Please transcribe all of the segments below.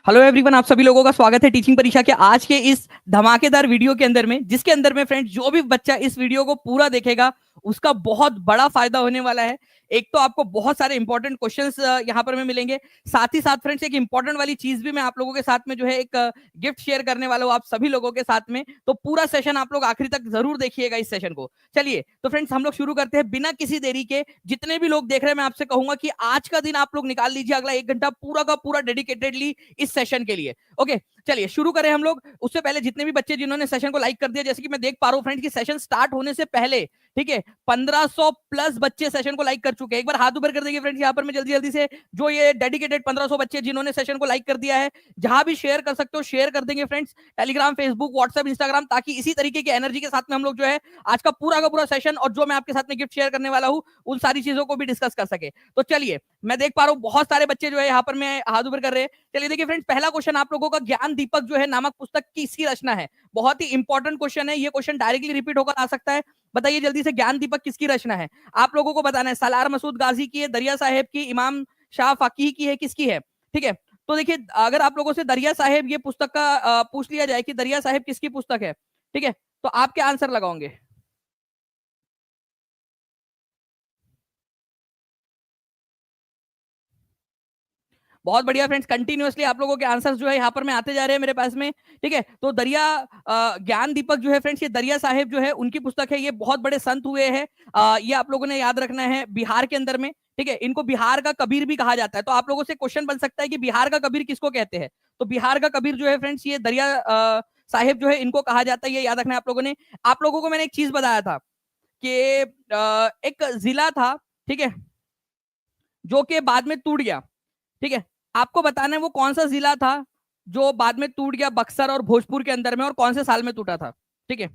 Hello everyone, आप सभी लोगों का स्वागत है टीचिंग परीक्षा के आज के इस धमाकेदार वीडियो के अंदर में, जिसके अंदर में फ्रेंड्स जो भी बच्चा इस वीडियो को पूरा देखेगा उसका बहुत बड़ा फायदा होने वाला है। एक तो आपको बहुत सारे इंपॉर्टेंट क्वेश्चंस यहाँ पर में मिलेंगे, साथ ही साथ फ्रेंड्स एक इंपॉर्टेंट वाली चीज भी मैं आप लोगों के साथ में जो है एक गिफ्ट शेयर करने वाला हूँ आप सभी लोगों के साथ में। तो पूरा सेशन आप लोग आखिरी तक जरूर देखिएगा इस सेशन को। चलिए तो फ्रेंड्स हम लोग शुरू करते हैं बिना किसी देरी के। जितने भी लोग देख रहे हैं मैं आपसे कहूंगा कि आज का दिन आप लोग निकाल लीजिए, अगला 1 घंटा पूरा का पूरा डेडिकेटेडली इस सेशन के लिए। ओके चलिए शुरू करें हम लोग। उससे पहले जितने भी बच्चे जिन्होंने सेशन को लाइक कर दिया, जैसे कि मैं देख पा रहा हूं फ्रेंड्स कि सेशन स्टार्ट होने से पहले ठीक है 1500 प्लस बच्चे सेशन को लाइक कर चुके हैं। एक बार हाथ ऊपर कर देंगे फ्रेंड्स यहाँ पर मैं जल्दी जल्दी से, जो ये डेडिकेटेड 1500 बच्चे जिन्होंने सेशन को लाइक कर दिया है। जहां भी शेयर कर सकते हो शेयर कर देंगे friends, Telegram, Facebook, WhatsApp, Instagram, ताकि इसी तरीके की एनर्जी के साथ में हम लोग जो है आज का पूरा सेशन और जो मैं आपके साथ में गिफ्ट शेयर करने वाला हूं उन सारी चीजों को भी डिस्कस कर सके। तो चलिए मैं देख पा रहा हूं बहुत सारे बच्चे जो है यहाँ पर मैं हाथ ऊपर कर रहे हैं। चलिए देखिए फ्रेंड्स, पहला क्वेश्चन आप लोगों का ज्ञान दीपक जो है नामक पुस्तक की इसकी रचना है। बहुत ही इंपॉर्टेंट क्वेश्चन है, ये क्वेश्चन डायरेक्टली रिपीट होकर आ सकता है। बताइए जल्दी से, ज्ञान दीपक किसकी रचना है? आप लोगों को बताना है। सलार मसूद गाजी की है, दरिया साहेब की, इमाम शाह फाकीही की है, किसकी है? ठीक है, तो देखिए अगर आप लोगों से दरिया साहेब ये पुस्तक का पूछ लिया जाए कि दरिया साहेब किसकी पुस्तक है, ठीक है, तो आप क्या आंसर लगाओगे? बहुत बढ़िया फ्रेंड्स, कंटिन्यूअसली आप लोगों के आंसर्स जो है यहाँ पर में आते जा रहे हैं मेरे पास में। ठीक है, तो दरिया ज्ञान दीपक जो है फ्रेंड्स, ये दरिया साहेब जो है उनकी पुस्तक है। ये बहुत बड़े संत हुए हैं, ये आप लोगों ने याद रखना है, बिहार के अंदर में। ठीक है, इनको बिहार का कबीर भी कहा जाता है। तो आप लोगों से क्वेश्चन बन सकता है कि बिहार का कबीर किसको कहते हैं? तो बिहार का कबीर जो है फ्रेंड्स ये दरिया साहेब जो है इनको कहा जाता है, ये याद रखना है आप लोगों ने। आप लोगों को मैंने एक चीज बताया था कि एक जिला था, ठीक है, जो कि बाद में टूट गया। ठीक है, आपको बताना है वो कौन सा जिला था जो बाद में टूट गया बक्सर और भोजपुर के अंदर में, और कौन से साल में टूटा था? ठीक है,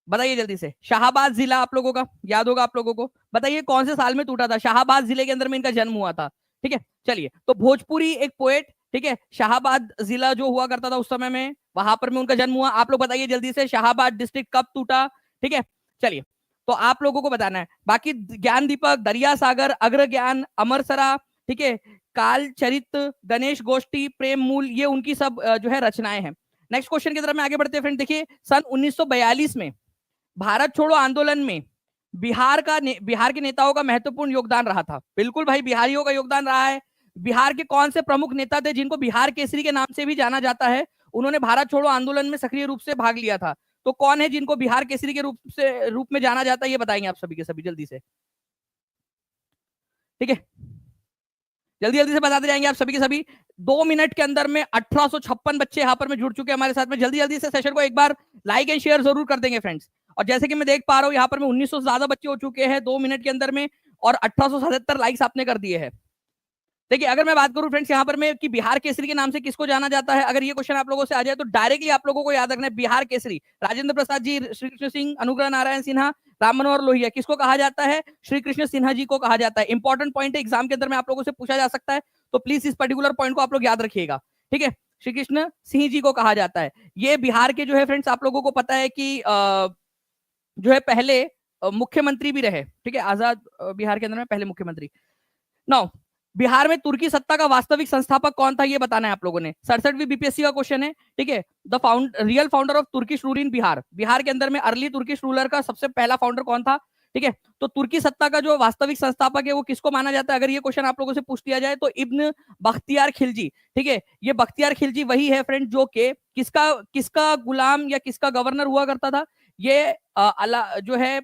बताइए जल्दी से। शाहबाद जिला आप लोगों का याद होगा आप लोगों को, बताइए कौन से साल में टूटा था? शाहबाद जिले के अंदर में इनका जन्म हुआ था। ठीक है, चलिए तो भोजपुरी एक पोएट, ठीक है, शाहबाद जिला जो हुआ करता था उस समय में, वहां पर में उनका जन्म हुआ। आप लोग बताइए जल्दी से, शाहबाद डिस्ट्रिक्ट कब टूटा? ठीक है, चलिए तो आप लोगों को बताना है। बाकी ज्ञान दीपक, दरिया सागर, अग्र ज्ञान, अमरसरा, ठीक है, काल चरित, गणेश गोष्ठी, प्रेम मूल, ये उनकी सब जो है रचनाएं हैं। नेक्स्ट क्वेश्चन की तरफ में आगे बढ़ते हैं फ्रेंड। देखिए सन 1942 में भारत छोड़ो आंदोलन में बिहार के नेताओं का महत्वपूर्ण योगदान रहा था। बिल्कुल भाई, बिहारियों का योगदान रहा है। बिहार के कौन से प्रमुख नेता थे जिनको बिहार केसरी के नाम से भी जाना जाता है? उन्होंने भारत छोड़ो आंदोलन में सक्रिय रूप से भाग लिया था। तो कौन है जिनको बिहार केसरी के रूप में जाना जाता है, ये बताएंगे आप सभी के सभी जल्दी से। ठीक है, जल्दी जल्दी से बताते जाएंगे आप सभी के सभी। 2 मिनट के अंदर में 1856 बच्चे यहाँ पर में जुड़ चुके हैं हमारे साथ में। जल्दी जल्दी से सेशन को एक बार लाइक एंड शेयर जरूर कर देंगे फ्रेंड्स। और जैसे कि मैं देख पा रहा हूँ यहाँ पर में 1900 से ज्यादा बच्चे हो चुके हैं 2 मिनट के अंदर में, और 1877 लाइक्स आपने कर दिए हैं। देखिए अगर मैं बात करूं फ्रेंड्स यहाँ पर मैं कि बिहार केसरी के नाम से किसको जाना जाता है, अगर ये क्वेश्चन आप लोगों से आ जाए तो डायरेक्टली आप लोगों को याद रखना है बिहार केसरी राजेंद्र प्रसाद जी, श्री कृष्ण सिंह, अनुग्रह नारायण सिन्हा, राम मनोहर लोहिया, किसको कहा जाता है? श्री कृष्ण सिन्हा जी को कहा जाता है। इंपॉर्टेंट पॉइंट है, एग्जाम के अंदर में आप लोगों से पूछा जा सकता है, तो प्लीज इस पर्टिकुलर पॉइंट को आप लोग याद रखिएगा। ठीक है, श्री कृष्ण सिंह जी को कहा जाता है। ये बिहार के जो है फ्रेंड्स आप लोगों को पता है कि जो है पहले मुख्यमंत्री भी रहे। ठीक है, आजाद बिहार के अंदर में पहले मुख्यमंत्री। नौ, बिहार में तुर्की सत्ता का वास्तविक संस्थापक कौन था, ये बताना है आप लोगों ने। 67वीं बीपीएससी का क्वेश्चन है। ठीक है, the real founder of Turkish rule in Bihar, Bihar के अंदर में अर्ली तुर्किश रूलर का सबसे पहला फाउंडर कौन था? ठीक है, तो तुर्की सत्ता का जो वास्तविक संस्थापक है वो किसको माना जाता है, अगर ये क्वेश्चन आप लोगों से पूछ लिया जाए तो? इब्न बख्तियार खिलजी। ठीक है, ये बख्तियार खिलजी वही है फ्रेंड जो के किसका किसका गुलाम या किसका गवर्नर हुआ करता था? ये जो है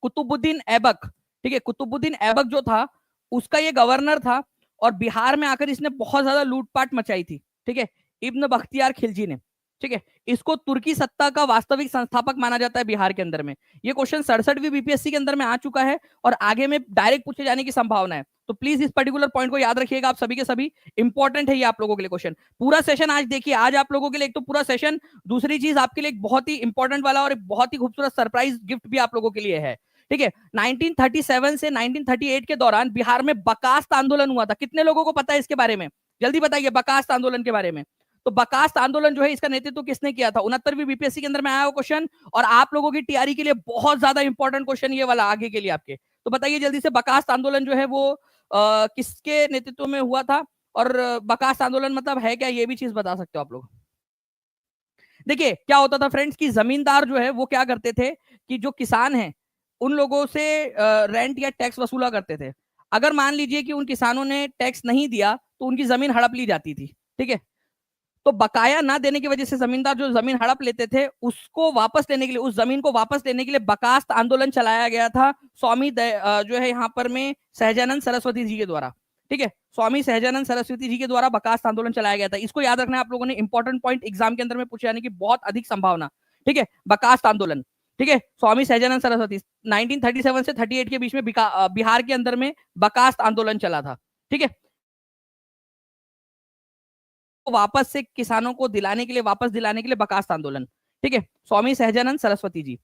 कुतुबुद्दीन ऐबक। ठीक है, कुतुबुद्दीन ऐबक जो था उसका ये गवर्नर था, और बिहार में आकर इसने बहुत ज्यादा लूटपाट मचाई थी। ठीक है, इब्न बख्तियार खिलजी ने। ठीक है, इसको तुर्की सत्ता का वास्तविक संस्थापक माना जाता है बिहार के अंदर में। ये क्वेश्चन 67वीं बीपीएससी के अंदर में आ चुका है और आगे में डायरेक्ट पूछे जाने की संभावना है। तो प्लीज इस पर्टिकुलर पॉइंट को याद रखिएगा आप सभी के सभी, इंपॉर्टेंट है ये आप लोगों के लिए क्वेश्चन। पूरा सेशन आज देखिए, आज आप लोगों के लिए एक तो पूरा सेशन, दूसरी चीज आपके लिए एक बहुत ही इंपॉर्टेंट वाला और एक बहुत ही खूबसूरत सरप्राइज गिफ्ट भी आप लोगों के लिए है। ठीक है, 1937 से 1938 के दौरान बिहार में बकास्त आंदोलन हुआ था। कितने लोगों को पता है इसके बारे में? जल्दी बताइए बकास्त आंदोलन के बारे में। तो बकास्त आंदोलन जो है इसका नेतृत्व किसने किया था? 69वीं बीपीएससी के अंदर में आया वो क्वेश्चन, और आप लोगों की तैयारी के लिए बहुत ज्यादा इंपॉर्टेंट क्वेश्चन ये वाला आगे के लिए आपके। तो बताइए जल्दी से, बकास्त आंदोलन जो है वो किसके नेतृत्व में हुआ था और बकास्त आंदोलन मतलब है क्या, ये भी चीज बता सकते हो आप लोग? देखिए क्या होता था फ्रेंड्स कि जमींदार जो है वो क्या करते थे कि जो किसान हैं उन लोगों से रेंट या टैक्स वसूला करते थे। अगर मान लीजिए कि उन किसानों ने टैक्स नहीं दिया तो उनकी जमीन हड़प ली जाती थी, ठीक है। तो बकाया ना देने की वजह से जमींदार जो जमीन हड़प लेते थे उसको वापस लेने के लिए, उस जमीन को वापस लेने के लिए बकास्त आंदोलन चलाया गया था स्वामी जो है यहाँ पर में सहजानंद सरस्वती जी के द्वारा, ठीक है। स्वामी सहजानंद सरस्वती जी के द्वारा बकास्त आंदोलन चलाया गया था। इसको याद रखना है आप लोगों ने, इंपॉर्टेंट पॉइंट एग्जाम के अंदर में पूछे जाने की बहुत अधिक संभावना, ठीक है। बकास्त आंदोलन, ठीक है, स्वामी सहजानंद सरस्वती 1937 से 38 के बीच में बिहार के अंदर में बकास्त आंदोलन चला था, ठीक है। वापस से किसानों को दिलाने के लिए, वापस दिलाने के लिए बकास्त आंदोलन, ठीक है, Swami Sahajanand Saraswati ji.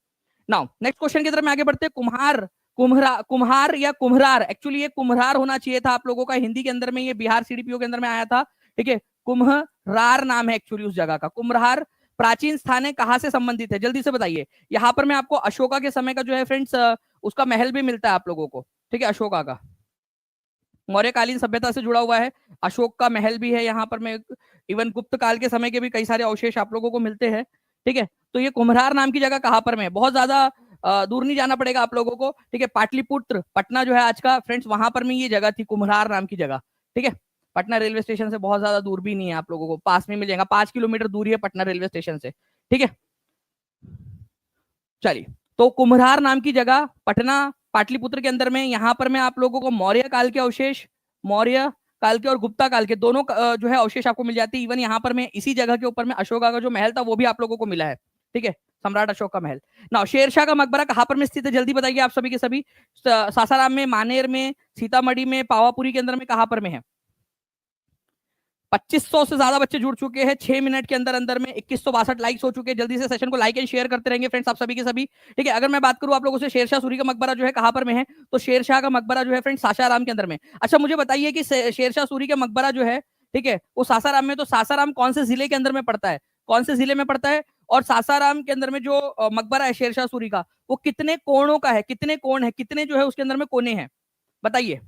Now next question की तरफ में आगे बढ़ते हैं। कुम्हार, कुम्हार या कुम्हरार, एक्चुअली ये कुम्हरार होना चाहिए था आप लोगों का, हिंदी के अंदर में ये बिहार सीडीपीओ के अंदर में आया था, ठीक है। कुम्हरार नाम है एक्चुअली उस जगह का। कुम्हरार प्राचीन स्थान है, कहां से संबंधित है, जल्दी से बताइए। यहाँ पर मैं आपको अशोका के समय का जो है फ्रेंड्स उसका महल भी मिलता है आप लोगों को, ठीक है, अशोका का, मौर्यकालीन सभ्यता से जुड़ा हुआ है। अशोक का महल भी है यहाँ पर में, इवन गुप्त काल के समय के भी कई सारे अवशेष आप लोगों को मिलते हैं, ठीक है। तो ये कुम्हरार नाम की जगह कहाँ पर में, बहुत ज्यादा दूर नहीं जाना पड़ेगा आप लोगों को, ठीक है। पाटलिपुत्र, पटना जो है आज का फ्रेंड्स, वहां पर में ये जगह थी कुम्हरार नाम की जगह, ठीक है। पटना रेलवे स्टेशन से बहुत ज्यादा दूर भी नहीं है, आप लोगों को पास में मिल जाएगा, 5 किलोमीटर दूरी है पटना रेलवे स्टेशन से, ठीक है। चलिए, तो कुम्हरार नाम की जगह पटना पाटलिपुत्र के अंदर में, यहाँ पर मैं आप लोगों को मौर्य काल के अवशेष, मौर्य काल के और गुप्ता काल के दोनों जो है अवशेष आपको मिल जाती है। इवन यहाँ पर मैं इसी जगह के ऊपर में अशोका का जो महल था वो भी आप लोगों को मिला है, ठीक है, सम्राट अशोक का महल। ना शेरशाह का मकबरा कहाँ पर में स्थित है, जल्दी बताइए आप सभी के सभी। सासाराम में, मानेर में, सीतामढ़ी में, पावापुरी के अंदर में, कहाँ पर में है। 2500 से ज्यादा बच्चे जुड़ चुके हैं 6 मिनट के अंदर अंदर में, 2162 लाइक्स हो चुके हैं। जल्दी से सेशन को लाइक एंड शेयर करते रहेंगे फ्रेंड्स आप सभी के सभी, ठीक है। अगर मैं बात करूं आप लोगों से, शेरशाह सूरी का मकबरा जो है कहां पर में है, तो शेरशाह का मकबरा जो है फ्रेंड्स सासाराम के अंदर में। अच्छा मुझे बताइए कि शेरशाह सूरी का मकबरा जो है, ठीक है, वो सासाराम में, तो सासाराम कौन से जिले के अंदर में पड़ता है, कौन से जिले में पड़ता है, और सासाराम के अंदर में जो मकबरा है शेरशाह सूरी का, वो कितने कोणों का है, कितने कोण है, कितने जो है उसके अंदर में कोने हैं, बताइए।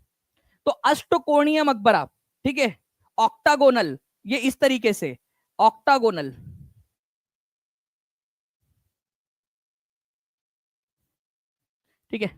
तो अष्टकोणीय मकबरा, ठीक है, ऑक्टागोनल, ये इस तरीके से ऑक्टागोनल, ठीक है,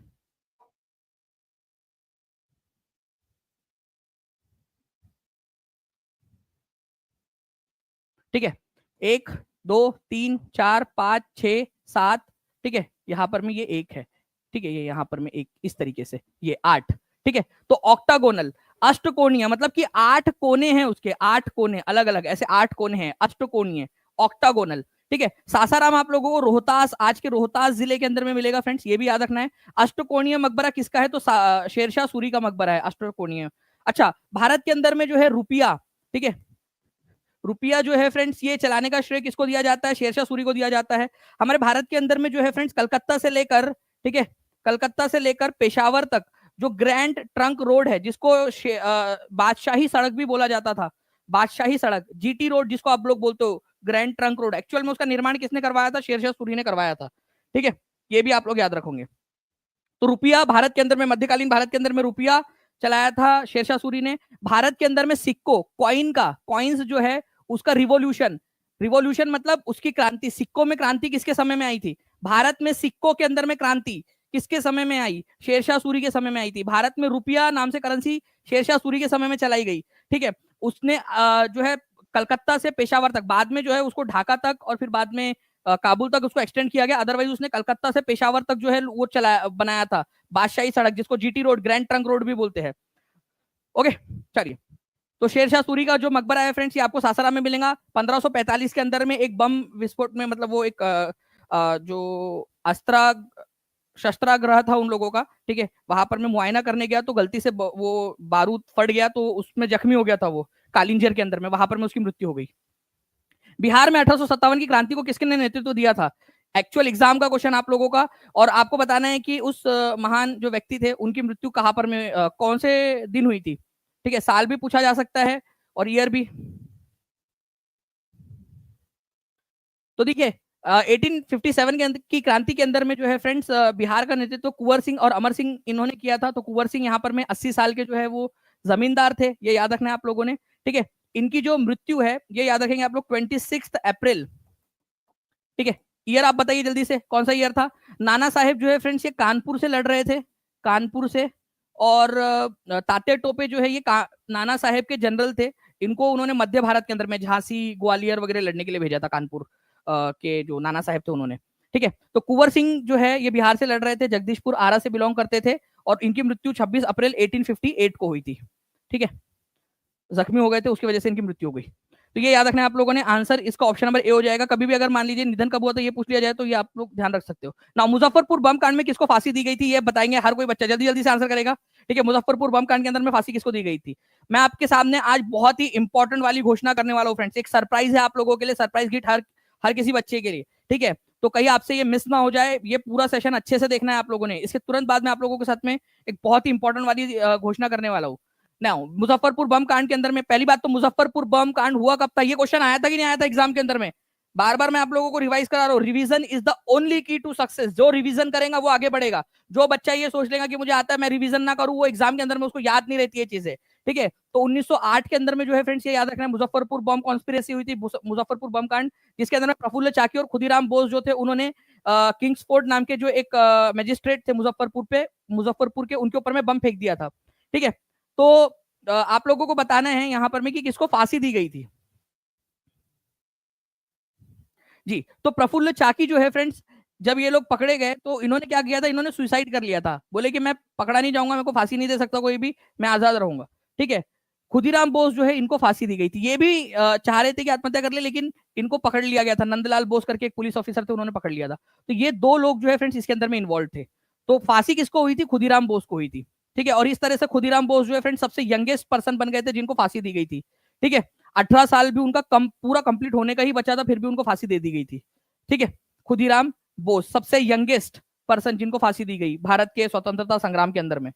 ठीक है, 1 2 3 4 5 6 7, ठीक है, यहां पर में ये 1 है, ठीक है, ये यहां पर में 1 इस तरीके से, ये 8, ठीक है। तो ऑक्टागोनल, अष्टकोणीय मतलब कि 8 कोने हैं उसके, 8 कोने अलग अलग ऐसे 8 कोने हैं, अष्टकोणीय, ऑक्टागोनल, ठीक है। सासाराम आप लोगों को रोहतास, आज के रोहतास जिले के अंदर में मिलेगा फ्रेंड्स, ये भी याद रखना है। अष्टकोणीय मकबरा किसका है, तो शेरशाह सूरी का मकबरा है अष्टकोणीय। अच्छा, भारत के अंदर में जो है रुपया, ठीक है, रुपया जो है फ्रेंड्स ये चलाने का श्रेय किसको दिया जाता है, शेरशाह सूरी को दिया जाता है। हमारे भारत के अंदर में जो है फ्रेंड्स कलकत्ता से लेकर, ठीक है, कलकत्ता से लेकर पेशावर तक जो ग्रैंड ट्रंक रोड है, जिसको बादशाही सड़क भी बोला जाता था, बादशाही सड़क, जीटी रोड जिसको आप लोग बोलते हो, ग्रैंड ट्रंक रोड, एक्चुअल में उसका निर्माण किसने करवाया था, शेरशाह सूरी ने करवाया था, ठीक है। ये भी आप लोग याद रखोगे। तो रुपया भारत के अंदर में, मध्यकालीन भारत के अंदर में रुपया चलाया था शेरशाह सूरी ने। भारत के अंदर में सिक्को, कॉइन का, कॉइन्स जो है उसका रिवॉल्यूशन, रिवॉल्यूशन मतलब उसकी क्रांति, सिक्कों में क्रांति किसके समय में आई थी, भारत में सिक्कों के अंदर में क्रांति किसके समय में आई, शेरशाह सूरी के समय में आई थी। भारत में रुपया नाम से करेंसी शेरशाह सूरी के समय में चलाई गई, ठीक है। उसने जो है कलकत्ता से पेशावर तक, बाद में जो है उसको ढाका तक और फिर बाद में काबुल तक उसको एक्सटेंड किया गया, अदरवाइज उसने कलकत्ता से पेशावर तक जो है वो चलाया, बनाया था बादशाही सड़क, जिसको GT road, grand trunk road भी बोलते हैं। ओके, चलिए, तो शेरशाह सूरी का जो मकबरा है फ्रेंड्स ये आपको सासाराम में मिलेगा। 1545 के अंदर में एक बम विस्फोट में, मतलब वो एक जो अस्त्रा शस्त्राग्रह था उन लोगों का, ठीक है, वहां पर मैं मुआयना करने गया तो गलती से वो बारूद फट गया, तो उसमें जख्मी हो गया था वो कालिंजर के अंदर में, वहां पर में उसकी मृत्यु हो गई। बिहार में 1857 की क्रांति को किसने नेतृत्व दिया था, एक्चुअल एग्जाम का क्वेश्चन आप लोगों का, और आपको बताना है कि उस महान जो व्यक्ति थे उनकी मृत्यु कहां पर में कौन से दिन हुई थी, ठीक है, साल भी पूछा जा सकता है और ईयर भी। तो देखिए 1857 के की क्रांति के अंदर में जो है फ्रेंड्स बिहार का नेतृत्व कुंवर सिंह और अमर सिंह इन्होंने किया था। तो कुंवर सिंह यहाँ पर में 80 साल के जो है वो जमींदार थे, ये याद रखना है आप लोगों ने, ठीक है। इनकी जो मृत्यु है ये याद रखेंगे आप लोग 26 अप्रैल, ठीक है। ईयर आप बताइए जल्दी से, कौन सा ईयर था? नाना साहेब जो है फ्रेंड्स ये कानपुर से लड़ रहे थे, कानपुर से। और तात्या टोपे जो है ये नाना साहेब के जनरल थे। इनको उन्होंने मध्य भारत के अंदर में झांसी, ग्वालियर वगैरह लड़ने के लिए भेजा था, कानपुर के जो नाना साहेब थे उन्होंने, ठीक है। तो कुंवर सिंह जो है ये बिहार से लड़ रहे थे, जगदीशपुर आरा से बिलोंग करते थे, और इनकी मृत्यु 26 अप्रैल 1858 को हुई थी, ठीक है। जख्मी हो गए थे, उसकी वजह से इनकी मृत्यु हो गई। तो ये याद रखना आप लोगों ने, आंसर इसका ऑप्शन नंबर ए हो जाएगा। कभी भी अगर मान लीजिए निधन कब हुआ तो ये पूछ लिया जाए तो ये आप लोग ध्यान रख सकते हो ना। मुजफ्फरपुर बम कांड में किसको फांसी दी गई थी ये बताएंगे हर कोई बच्चा, जल्दी जल्दी से आंसर करेगा, ठीक है। मुजफ्फरपुर बम कांड के अंदर में फांसी किसको दी गई थी? मैं आपके सामने आज बहुत ही इंपॉर्टेंट वाली घोषणा करने वाला हूँ फ्रेंड्स, एक सरप्राइज है आप लोगों के लिए, सरप्राइज गिफ्ट हर किसी बच्चे के लिए, ठीक है। तो कहीं आपसे ये मिस ना हो जाए, ये पूरा सेशन अच्छे से देखना है आप लोगों ने। इसके तुरंत बाद में आप लोगों के साथ में एक बहुत ही इंपॉर्टेंट वाली घोषणा करने वाला हूँ ना। मुजफ्फरपुर बम कांड के अंदर में पहली बात तो मुजफ्फरपुर बम कांड हुआ कब था, ये क्वेश्चन आया था कि नहीं आया था एग्जाम के अंदर में? बार बार मैं आप लोगों को रिवाइज करा रहा हूँ, रिवीजन इज द ओनली की टू सक्सेस। जो रिवीजन करेगा वो आगे बढ़ेगा। जो बच्चा ये सोच लेगा कि मुझे आता है मैं रिवीजन ना करूं, वो एग्जाम के अंदर में उसको याद नहीं रहती है चीजें, ठीक है। तो 1908 के अंदर में जो है फ्रेंड्स ये याद रखना है, मुजफ्फरपुर बम कॉन्स्पिरेसी हुई थी, मुजफ्फरपुर बम कांड, जिसके अंदर में प्रफुल्ल चाकी और खुदीराम बोस जो थे उन्होंने किंग्सफोर्ड नाम के जो एक मजिस्ट्रेट थे मुजफ्फरपुर के, उनके ऊपर में बम फेंक दिया था, ठीक है। तो आप लोगों को बताना है यहां पर में कि किसको फांसी दी गई थी। जी, तो प्रफुल्ल चाकी जो है फ्रेंड्स, जब ये लोग पकड़े गए तो इन्होंने क्या किया था, इन्होंने सुसाइड कर लिया था। बोले कि मैं पकड़ा नहीं जाऊंगा, मेरे को फांसी नहीं दे सकता कोई भी, मैं आजाद रहूंगा, ठीक है। खुदीराम बोस जो है इनको फांसी दी गई थी। ये भी चाह रहे थे कि आत्महत्या कर ले, लेकिन इनको पकड़ लिया गया था। नंदलाल बोस करके एक पुलिस ऑफिसर थे, उन्होंने पकड़ लिया था। तो ये दो लोग जो है फ्रेंड्स इसके अंदर में इन्वॉल्व थे। तो फांसी किसको हुई थी? खुदीराम बोस को हुई थी, ठीक है। और इस तरह से खुदीराम बोस जो है फ्रेंड्स सबसे यंगेस्ट पर्सन बन गए थे जिनको फांसी दी गई थी, ठीक है। 18 साल भी उनका पूरा कंप्लीट होने का ही बचा था, फिर भी उनको फांसी दे दी गई थी, ठीक है। खुदीराम बोस सबसे यंगेस्ट पर्सन जिनको फांसी दी गई भारत के स्वतंत्रता संग्राम के अंदर में,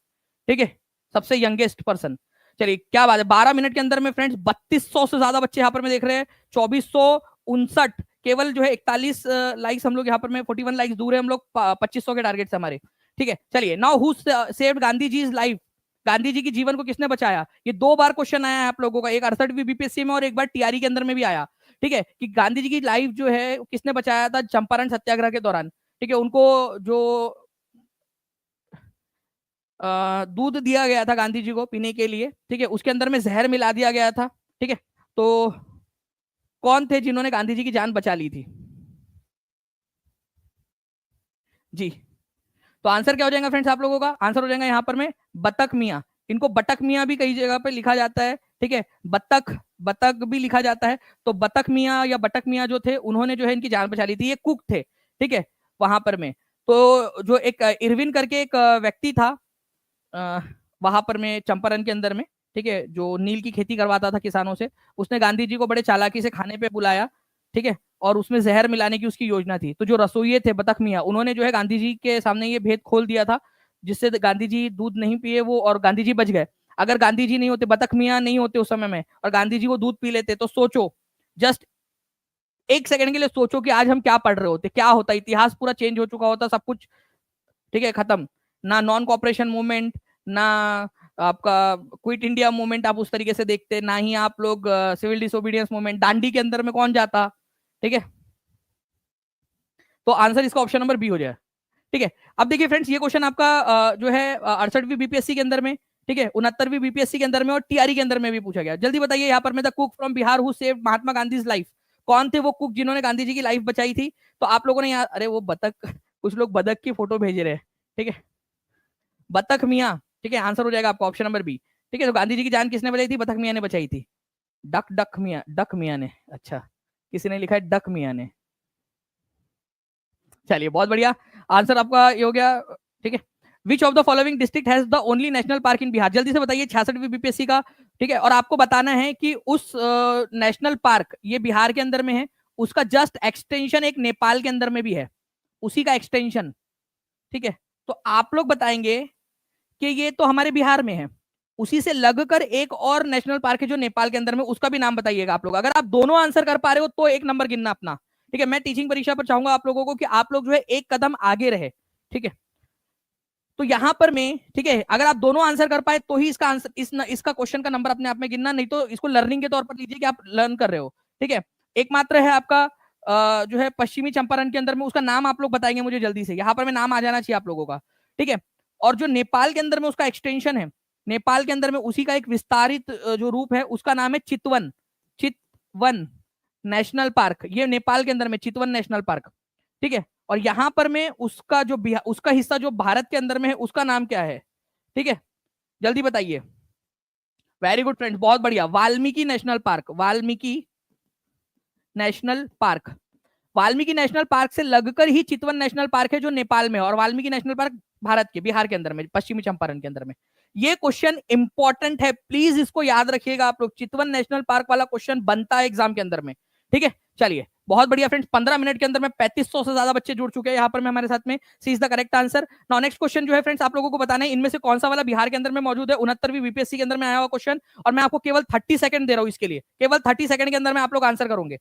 ठीक है, सबसे यंगेस्ट पर्सन। चलिए क्या बात है, 12 मिनट के अंदर में फ्रेंड्स 3200 से ज्यादा बच्चे यहाँ पर में देख रहे हैं, 2459 केवल जो है 41 लाइक्स, हम लोग यहाँ पर में 41 लाइक्स दूर है, हम लोग 2500 के टारगेट से हमारे, ठीक है। चलिए, now who saved Gandhi ji life, Gandhi ji की जीवन को किसने बचाया? ये 2 बार क्वेश्चन आया है आप लोगों का, एक 68वीं बीपीएससी में और एक बार टीआरई के अंदर में भी आया, ठीक है, कि गांधी जी की लाइफ जो है किसने बचाया था चंपारण सत्याग्रह के दौरान, ठीक है। उनको जो दूध दिया गया था गांधी जी को पीने के लिए, ठीक है, उसके अंदर में जहर मिला दिया गया था, ठीक है। तो कौन थे जिन्होंने गांधी जी की जान बचा ली थी? जी, तो आंसर क्या हो जाएगा फ्रेंड्स आप लोगों का? आंसर हो जाएगा यहाँ पर में बतख मियाँ। इनको बतख मियाँ भी कई जगह पे लिखा जाता है, ठीक है, बतख बतख भी लिखा जाता है। तो बतख मियाँ या बटक मियाँ जो थे उन्होंने जो है इनकी जान बचा ली थी। ये कुक थे, ठीक है, वहां पर में। तो जो एक इरविन करके एक व्यक्ति था वहां पर में चंपारण के अंदर में, ठीक है, जो नील की खेती करवाता था किसानों से, उसने गांधी जी को बड़े चालाकी से खाने पे बुलाया, ठीक है, और उसमें जहर मिलाने की उसकी योजना थी। तो जो रसोइये थे बतख मियाँ, उन्होंने जो है गांधी जी के सामने ये भेद खोल दिया था, जिससे गांधी जी दूध नहीं पिए वो, और गांधी जी बच गए। अगर गांधी जी नहीं होते, बतख मियाँ नहीं होते उस समय में, और गांधी जी वो दूध पी लेते, तो सोचो, जस्ट एक सेकंड के लिए सोचो कि आज हम क्या पढ़ रहे होते, क्या होता, इतिहास पूरा चेंज हो चुका होता, सब कुछ, ठीक है, खत्म। ना नॉन कॉपरेशन मूवमेंट, ना आपका क्विट इंडिया मूवमेंट आप उस तरीके से देखते, ना ही आप लोग सिविल डिसोबीडियंस मूवमेंट, दांडी के अंदर में कौन जाता, ठीक है। तो आंसर इसका ऑप्शन नंबर बी हो जाए, ठीक है। अब देखिए फ्रेंड्स, ये क्वेश्चन आपका जो है 68वीं बीपीएससी के अंदर में, ठीक है, 69वीं बीपीएससी के अंदर में और टीआरई के अंदर में भी पूछा गया। जल्दी बताइए यहाँ पर में, the cook from Bihar who saved Mahatma Gandhi life, कौन थे वो कुक जिन्होंने गांधी जी की लाइफ बचाई थी? तो आप लोगों ने यहाँ, अरे वो बतख, कुछ लोग बतख की फोटो भेज रहे हैं, ठीक है, बतख मियाँ, ठीक है, आंसर हो जाएगा आपका ऑप्शन नंबर बी, ठीक है। तो गांधी जी की जान किसने बचाई थी? बतख मियाँ ने बचाई थी। डक मियाँ ने, अच्छा, किसी ने लिखा है डक मियाँ ने। चलिए बहुत बढ़िया, आंसर आपका ये हो गया, ठीक है। विच of the following district has the only national park इन बिहार? जल्दी से बताइए, 66वीं बीपीएससी का, ठीक है। और आपको बताना है कि उस नेशनल पार्क ये बिहार के अंदर में है, उसका जस्ट एक्सटेंशन एक नेपाल के अंदर में भी है, उसी का एक्सटेंशन, ठीक है। तो आप लोग बताएंगे कि ये तो हमारे बिहार में है, उसी से लगकर एक और नेशनल पार्क है जो नेपाल के अंदर में, उसका भी नाम बताइएगा आप लोग। अगर आप दोनों आंसर कर पा रहे हो तो एक नंबर गिनना अपना, ठीक है। मैं टीचिंग परीक्षा पर चाहूंगा आप लोगों को कि आप लोग जो है एक कदम आगे रहे, ठीक है। तो यहां पर मैं, ठीक है, अगर आप दोनों आंसर कर पाए तो ही इसका आंसर, इसका क्वेश्चन का नंबर अपने आप में गिनना, नहीं तो इसको लर्निंग के तौर पर लीजिए कि आप लर्न कर रहे हो। ठीक है, एकमात्र है आपका जो है पश्चिमी चंपारण के अंदर में, उसका नाम आप लोग बताएंगे मुझे जल्दी से, यहाँ पर मैं नाम आ जाना चाहिए आप लोगों का। ठीक है, और जो नेपाल के अंदर में उसका एक्सटेंशन है, नेपाल के अंदर में उसी का एक विस्तारित जो रूप है, उसका नाम है चितवन। चितवन नेशनल पार्क, ये नेपाल के अंदर में चितवन नेशनल पार्क। ठीक है, और यहां पर में उसका जो उसका हिस्सा जो भारत के अंदर में है, उसका नाम क्या है? ठीक है, जल्दी बताइए। वेरी गुड फ्रेंड्स, बहुत बढ़िया, Valmiki national park. Valmiki national park, Valmiki national park से लगकर ही चितवन नेशनल पार्क है जो नेपाल में है, और वाल्मीकि नेशनल पार्क भारत के, बिहार के अंदर में, पश्चिमी चंपारण के अंदर में। ये क्वेश्चन इंपॉर्टेंट है, प्लीज इसको याद रखिएगा आप लोग, चितवन नेशनल पार्क वाला क्वेश्चन बनता है एग्जाम के अंदर में। ठीक है, चलिए, बहुत बढ़िया फ्रेंड्स, 15 मिनट के अंदर में 3500 से ज्यादा बच्चे जुड़ चुके हैं यहाँ पर में हमारे साथ में। C is the correct answer. Now next question जो है फ्रेंड्स, आप लोगों को बताना है इनमें से कौन सा वाला बिहार के अंदर में मौजूद है, 69वीं बीपीएससी के अंदर में आया हुआ क्वेश्चन, और मैं आपको केवल 30 सेकंड दे रहा हूं इसके लिए, केवल 30 सेकंड के अंदर में आप लोग आंसर करोगे।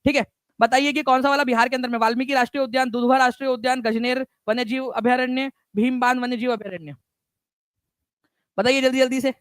ठीक है, बताइए कि कौन सा वाला बिहार के अंदर में, वाल्मीकि राष्ट्रीय उद्यान, दुधवा राष्ट्रीय उद्यान, गजनेर वन्यजीव अभयारण्य, भीम बांध वन्यजीव अभयारण्य, बताइए जल्दी जल्दी से।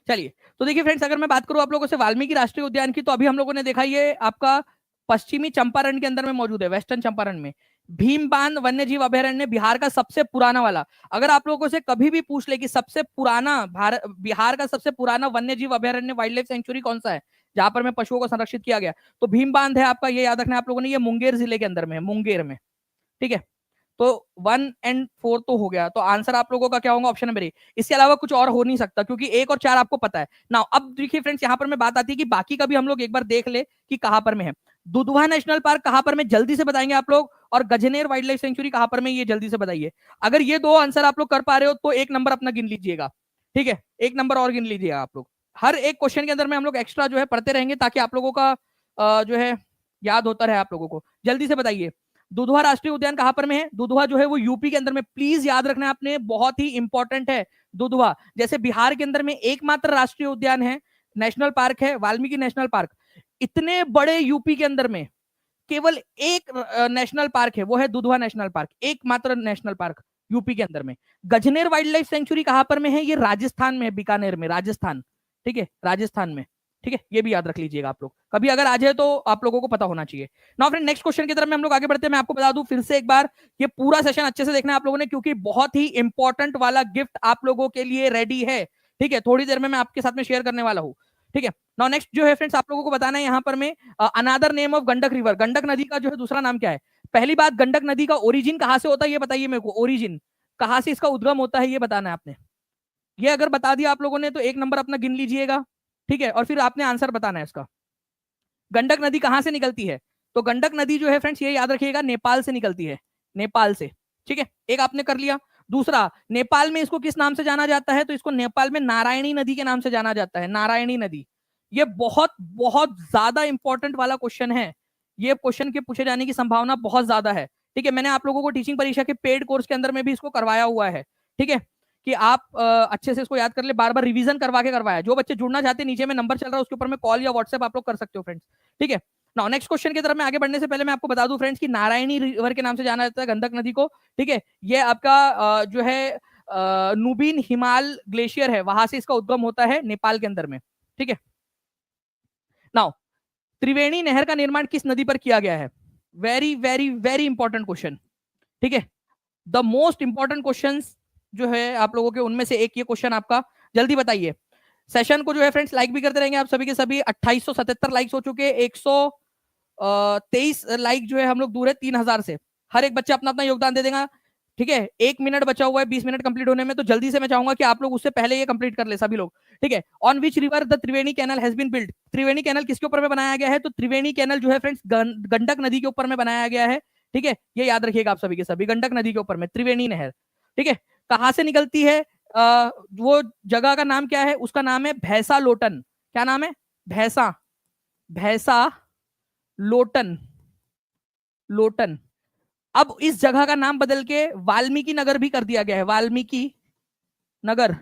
चलिए, तो देखिए फ्रेंड्स, अगर मैं बात करूं आप लोगों से वाल्मीकि राष्ट्रीय उद्यान की, तो अभी हम लोगों ने देखा ये आपका पश्चिमी चंपारण के अंदर में मौजूद है, वेस्टर्न चंपारण में। भीम बांध वन्यजीव अभयारण्य बिहार का सबसे पुराना वाला। अगर आप लोगों से कभी भी पूछ ले कि सबसे पुराना भारत, बिहार का सबसे पुराना वन्यजीव अभयारण्य, वाइल्ड लाइफ सेंचुरी कौन सा है जहां पर में पशुओं को संरक्षित किया गया, तो भीम बांध है आपका, ये याद रखना है आप लोगों ने, ये मुंगेर जिले के अंदर में है, मुंगेर में। ठीक है, तो 1 और 4 तो हो गया, तो आंसर आप लोगों का क्या होगा? Option number A. इसके अलावा कुछ और हो नहीं सकता, क्योंकि 1 और 4 आपको पता है ना। अब देखिए फ्रेंड्स, यहाँ पर मैं बात आती है कि बाकी का भी हम लोग एक बार देख ले कि कहां पर में है। दुधवा नेशनल पार्क कहां पर में, जल्दी से बताएंगे आप लोग, और गजनेर वाइल्ड लाइफ सेंचुरी कहां पर में, ये जल्दी से बताइए। अगर ये दो आंसर आप लोग कर पा रहे हो तो एक नंबर अपना गिन लीजिएगा। ठीक है, एक नंबर और गिन लीजिएगा आप लोग। हर एक क्वेश्चन के अंदर में हम लोग एक्स्ट्रा जो है पढ़ते रहेंगे, ताकि आप लोगों का जो है याद होता रहे आप लोगों को। जल्दी से बताइए, दुधवा राष्ट्रीय उद्यान कहां पर में है? दुधवा जो है वो यूपी के अंदर में, प्लीज याद रखना है आपने, बहुत ही इंपॉर्टेंट है दुधवा। जैसे बिहार के अंदर में एकमात्र राष्ट्रीय उद्यान है, नेशनल पार्क है वाल्मीकि नेशनल पार्क, इतने बड़े यूपी के अंदर में केवल एक नेशनल पार्क है, वो है दुधवा नेशनल पार्क, एकमात्र नेशनल पार्क यूपी के अंदर में। गजनेर वाइल्ड लाइफ सेंचुरी कहां पर में है? ये राजस्थान में है, बीकानेर में, राजस्थान। ठीक है, राजस्थान में। ठीक है, ये भी याद रख लीजिएगा आप लोग, कभी अगर आ जाए तो आप लोगों को पता होना चाहिए। नाउ फ्रेंड, नेक्स्ट क्वेश्चन की तरफ में हम लोग आगे बढ़ते हैं। मैं आपको बता दूं फिर से एक बार, ये पूरा सेशन अच्छे से देखना है आप लोगों ने, क्योंकि बहुत ही इंपॉर्टेंट वाला गिफ्ट आप लोगों के लिए रेडी है। ठीक है, थोड़ी देर में मैं आपके साथ में शेयर करने वाला हूँ। ठीक है, नाउ नेक्स्ट जो है फ्रेंड्स, आप लोगों को बताना है यहाँ पर में another name of Gandak river, Gandak नदी का जो है दूसरा नाम क्या है? पहली बात, गंडक नदी का ओरिजिन कहां से होता है ये बताइए मेरे को, ओरिजिन कहां से इसका उद्गम होता है ये बताना है आपने। ये अगर बता दिया आप लोगों ने तो एक नंबर अपना गिन लीजिएगा। ठीक है, और फिर आपने आंसर बताना है इसका। गंडक नदी कहां से निकलती है? तो गंडक नदी जो है फ्रेंड्स, ये याद रखिएगा, नेपाल से निकलती है, नेपाल से। ठीक है, एक आपने कर लिया। दूसरा, नेपाल में इसको किस नाम से जाना जाता है? तो इसको नेपाल में नारायणी नदी के नाम से जाना जाता है, नारायणी नदी। ये बहुत बहुत ज्यादा इंपॉर्टेंट वाला क्वेश्चन है, ये क्वेश्चन के पूछे जाने की संभावना बहुत ज्यादा है। ठीक है, मैंने आप लोगों को टीचिंग परीक्षा के पेड कोर्स के अंदर में भी इसको करवाया हुआ है। ठीक है, कि आप अच्छे से इसको याद कर ले, बार बार रिवीजन करवा के करवाया। जो बच्चे जुड़ना चाहते हैं, नीचे में नंबर चल रहा है, उसके ऊपर में कॉल या व्हाट्सएप आप लोग कर सकते हो फ्रेंड्स। ठीक है, नाउ नेक्स्ट क्वेश्चन की तरफ में आगे बढ़ने से पहले मैं आपको बता दूं फ्रेंड्स कि नारायणी रिवर के नाम से जाना जाता है गंडक नदी को। ठीक है, ये आपका जो है नुबिन हिमाल ग्लेशियर है, वहां से इसका उद्गम होता है नेपाल के अंदर में। ठीक है, नाउ त्रिवेणी नहर का निर्माण किस नदी पर किया गया है? Very very very important question. ठीक है, द मोस्ट इंपॉर्टेंट क्वेश्चन जो है आप लोगों के, उनमें से एक ये क्वेश्चन आपका, जल्दी बताइए। सेशन को जो है फ्रेंड्स लाइक भी करते रहेंगे आप सभी के सभी। 2877 लाइक्स हो चुके, 123 लाइक जो है हम लोग दूर है 3000 से। हर एक बच्चा अपना अपना योगदान दे देगा। ठीक है, 1 मिनट बचा हुआ है 20 मिनट कंप्लीट होने में, तो जल्दी से मैं चाहूंगा कि आप लोग उससे पहले ये कंप्लीट कर ले सभी लोग। ठीक है, on which river the Triveni canal has been built? Triveni canal किसके ऊपर में बनाया गया है? तो त्रिवेणी कैनल जो है फ्रेंड्स गंडक नदी के ऊपर में बनाया गया है। ठीक है, ये याद रखिएगा आप सभी के सभी, गंडक नदी के ऊपर में त्रिवेणी नहर। ठीक है, कहां से निकलती है? वो जगह का नाम क्या है? उसका नाम है भैंसा लोटन। क्या नाम है? भैंसा, भैंसा लोटन, लोटन। अब इस जगह का नाम बदल के वाल्मीकि नगर भी कर दिया गया है, वाल्मीकि नगर।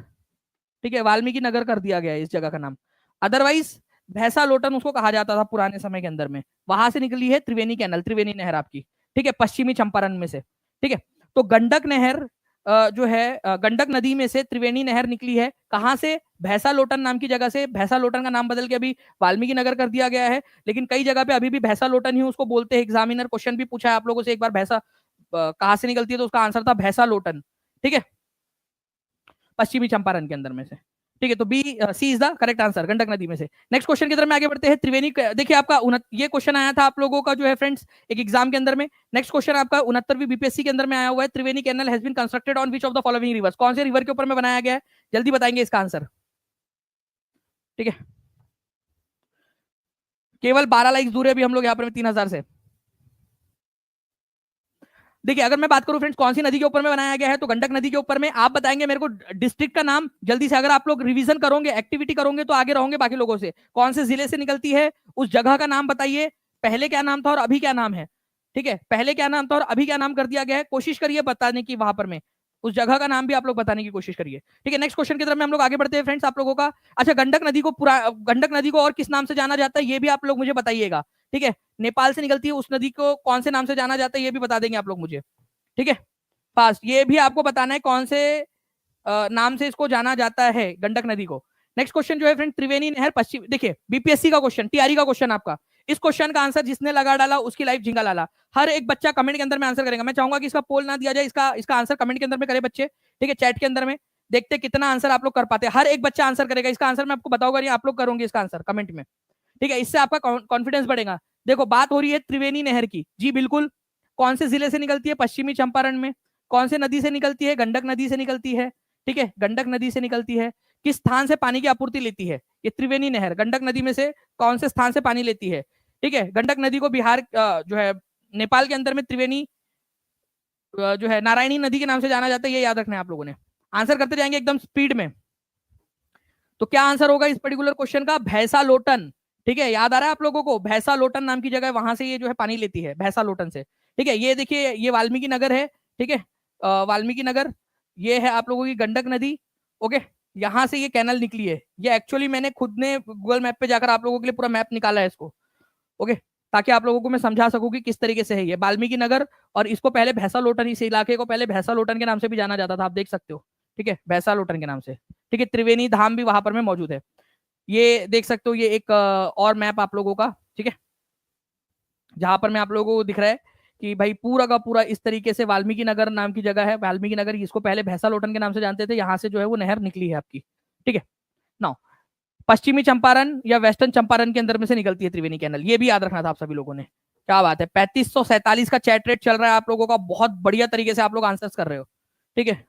ठीक है, वाल्मीकि नगर कर दिया गया है इस जगह का नाम। अदरवाइज भैंसा लोटन उसको कहा जाता था पुराने समय के अंदर में। वहां से निकली है त्रिवेणी कैनल, त्रिवेणी नहर आपकी, ठीक है, पश्चिमी चंपारण में से। ठीक है, तो गंडक नहर जो है गंडक नदी में से त्रिवेणी नहर निकली है। कहां से? भैंसा लोटन नाम की जगह से। भैंसा लोटन का नाम बदल के अभी वाल्मीकि नगर कर दिया गया है, लेकिन कई जगह पे अभी भी भैंसा लोटन ही उसको बोलते हैं। एग्जामिनर क्वेश्चन भी पूछा है आप लोगों से एक बार, भैंसा कहां से निकलती है, तो उसका आंसर था भैंसा लोटन। ठीक है, पश्चिमी चंपारण के अंदर में से। ठीक है, तो B C is the correct answer, Gandak नदी में से। नेक्स्ट क्वेश्चन की तरफ में आगे बढ़ते हैं। त्रिवेणी, देखिए आपका ये क्वेश्चन आया था आप लोगों का जो है फ्रेंड्स एक एग्जाम के अंदर में। नेक्स्ट क्वेश्चन आपका 69वीं बीपीएससी के अंदर में आया हुआ है। Triveni canal has been constructed on which of the following rivers? कौन से रिवर के ऊपर में बनाया गया है? जल्दी बताएंगे इसका आंसर। ठीक है, केवल 12 लाइक्स दूर है अभी हम लोग यहाँ पर 3000 से। देखिए अगर मैं बात करूं फ्रेंड्स कौन सी नदी के ऊपर में बनाया गया है, तो गंडक नदी के ऊपर में। आप बताएंगे मेरे को डिस्ट्रिक्ट का नाम जल्दी से। अगर आप लोग रिवीजन करोगे, एक्टिविटी करोगे, तो आगे रहोगे बाकी लोगों से। कौन से जिले से निकलती है, उस जगह का नाम बताइए, पहले क्या नाम था और अभी क्या नाम है। ठीक है, पहले क्या नाम था और अभी क्या नाम कर दिया गया है, कोशिश करिए बताने की। वहां पर में उस जगह का नाम भी आप लोग बताने की कोशिश करिए। ठीक है, नेक्स्ट क्वेश्चन की तरफ में हम लोग आगे बढ़ते हैं फ्रेंड्स आप लोगों का। अच्छा, गंडक नदी को और किस नाम से जाना जाता है, ये भी आप लोग मुझे बताइएगा। ठीक है, नेपाल से निकलती है, उस नदी को कौन से नाम से जाना जाता है, ये भी बता देंगे आप लोग मुझे। ठीक है, फास्ट, ये भी आपको बताना है कौन से नाम से इसको जाना जाता है गंडक नदी को। नेक्स्ट क्वेश्चन जो है फ्रेंड, त्रिवेणी नहर पश्चिम, देखिए बीपीएससी का क्वेश्चन, टीआरई का क्वेश्चन आपका। इस क्वेश्चन का आंसर जिसने लगा डाला उसकी लाइफ झिंगा लाला। हर एक बच्चा कमेंट के अंदर में आंसर करेगा। मैं चाहूंगा कि इसका पोल ना दिया जाए, इसका आंसर कमेंट के अंदर में करे बच्चे। ठीक है, चैट के अंदर में देखते कितना आंसर आप लोग कर पाते हैं। हर एक बच्चा आंसर करेगा इसका आंसर, मैं आपको बताऊंगा नहीं, आप लोग करोगे इसका आंसर कमेंट में। ठीक है, इससे आपका कॉन्फिडेंस बढ़ेगा। देखो बात हो रही है त्रिवेणी नहर की, जी बिल्कुल। कौन से जिले से निकलती है? पश्चिमी चंपारण में। कौन से नदी से निकलती है? गंडक नदी से निकलती है। ठीक है, गंडक नदी से निकलती है। किस स्थान से पानी की आपूर्ति लेती है ये त्रिवेणी नहर? गंडक नदी में से कौन से स्थान से पानी लेती है? ठीक है, गंडक नदी को बिहार जो है नेपाल के अंदर में त्रिवेणी जो है नारायणी नदी के नाम से जाना जाता है, ये याद रखना है आप लोगों ने। आंसर करते जाएंगे एकदम स्पीड में। तो क्या आंसर होगा इस पर्टिकुलर क्वेश्चन का? भैंसा लोटन। ठीक है, याद आ रहा है आप लोगों को? भैंसा लोटन नाम की जगह, वहां से ये जो है पानी लेती है, भैंसा लोटन से। ठीक है, ये देखिए ये वाल्मीकि नगर है। ठीक है, वाल्मीकि नगर, ये है आप लोगों की गंडक नदी। ओके, यहां से ये कैनल निकली है। ये एक्चुअली मैंने खुद ने गूगल मैप पे जाकर आप लोगों के लिए पूरा मैप निकाला है इसको। ओके, ताकि आप लोगों को मैं समझा सकूं कि किस तरीके से है ये वाल्मीकि नगर। और इसको पहले भैंसा लोटन, इस इलाके को पहले भैंसा लोटन के नाम से भी जाना जाता था, आप देख सकते हो। ठीक है, भैंसा लोटन के नाम से। ठीक है, त्रिवेणी धाम भी वहां पर में मौजूद है, ये देख सकते हो। ये एक और मैप आप लोगों का, ठीक है, जहां पर मैं आप लोगों को दिख रहा है कि भाई पूरा का पूरा इस तरीके से वाल्मीकि नगर नाम की जगह है। वाल्मीकि नगर, इसको पहले भैंसा लोटन के नाम से जानते थे, यहाँ से जो है वो नहर निकली है आपकी। ठीक है, नाउ पश्चिमी चंपारण या वेस्टर्न चंपारण के अंदर में से निकलती है त्रिवेणी कैनल, ये भी याद रखना था आप सभी लोगों ने। क्या बात है, 3547 का चैट रेट चल रहा है आप लोगों का, बहुत बढ़िया तरीके से आप लोग आंसर्स कर रहे हो। ठीक है,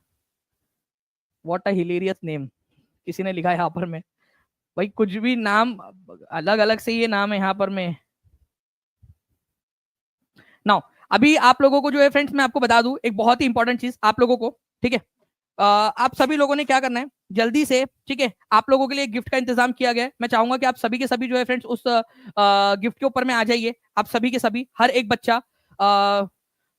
व्हाट अ हिलेरियस नेम किसी ने लिखा है यहाँ पर में। भाई कुछ भी नाम अलग अलग से ये नाम है यहाँ पर में। नाउ अभी आप लोगों को जो है फ्रेंड्स मैं आपको बता दूं एक बहुत ही इंपॉर्टेंट चीज आप लोगों को। ठीक है, आप सभी लोगों ने क्या करना है जल्दी से। ठीक है, आप लोगों के लिए गिफ्ट का इंतजाम किया गया है। मैं चाहूंगा कि आप सभी के सभी जो है फ्रेंड्स उस गिफ्ट के ऊपर में आ जाइए। आप सभी के सभी, हर एक बच्चा।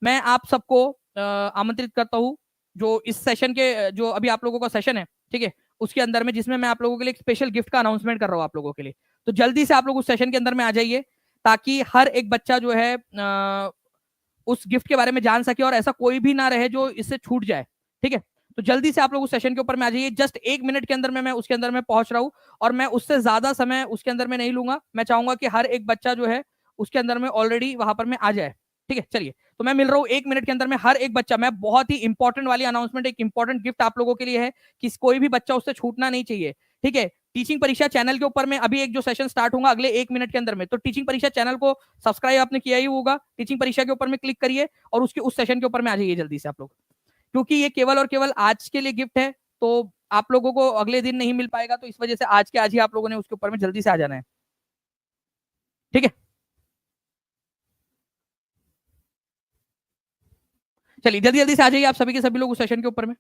मैं आप सबको आमंत्रित करता हूँ जो इस सेशन के, जो अभी आप लोगों का सेशन है, ठीक है, उसके अंदर में, जिसमें मैं आप लोगों के लिए एक स्पेशल गिफ्ट का अनाउंसमेंट कर रहा हूँ आप लोगों के लिए। तो जल्दी से आप लोग उस सेशन के अंदर में आ जाइए, ताकि हर एक बच्चा जो है उस गिफ्ट के बारे में जान सके और ऐसा कोई भी ना रहे जो इससे छूट जाए। ठीक है, तो जल्दी से आप लोग उस सेशन के ऊपर में आ जाइए। जस्ट 1 मिनट के अंदर में मैं उसके अंदर में पहुंच रहा हूँ, और मैं उससे ज्यादा समय उसके अंदर में नहीं लूंगा। मैं चाहूंगा कि हर एक बच्चा जो है उसके अंदर में ऑलरेडी वहां पर में आ जाए। ठीक है, चलिए, तो मैं मिल रहा हूँ 1 मिनट के अंदर में हर एक बच्चा। मैं बहुत ही इंपॉर्टेंट वाली अनाउंसमेंट, एक इंपॉर्टेंट गिफ्ट आप लोगों के लिए है कि कोई भी बच्चा उससे छूटना नहीं चाहिए। ठीक है, टीचिंग परीक्षा चैनल के ऊपर में अभी एक जो सेशन स्टार्ट होगा अगले 1 मिनट के अंदर में, तो टीचिंग परीक्षा चैनल को सब्सक्राइब आपने किया ही होगा। टीचिंग परीक्षा के ऊपर में क्लिक करिए और उसके उस सेशन के ऊपर में आ जाइए जल्दी से आप लोग, क्योंकि ये केवल और केवल आज के लिए गिफ्ट है। तो आप लोगों को अगले दिन नहीं मिल पाएगा, तो इस वजह से आज के आज ही आप लोगों ने उसके ऊपर में जल्दी से आ जाना है। ठीक है, चलिए जल्दी जल्दी से आ जाइए आप सभी के सभी लोग उस सेशन के ऊपर में।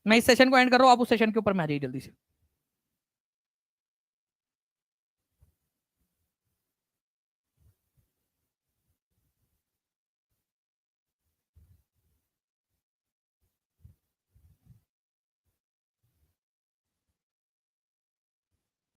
मैं इस सेशन को एंड कर रहा हूँ, आप उस सेशन के ऊपर में आ जाइए जल्दी से।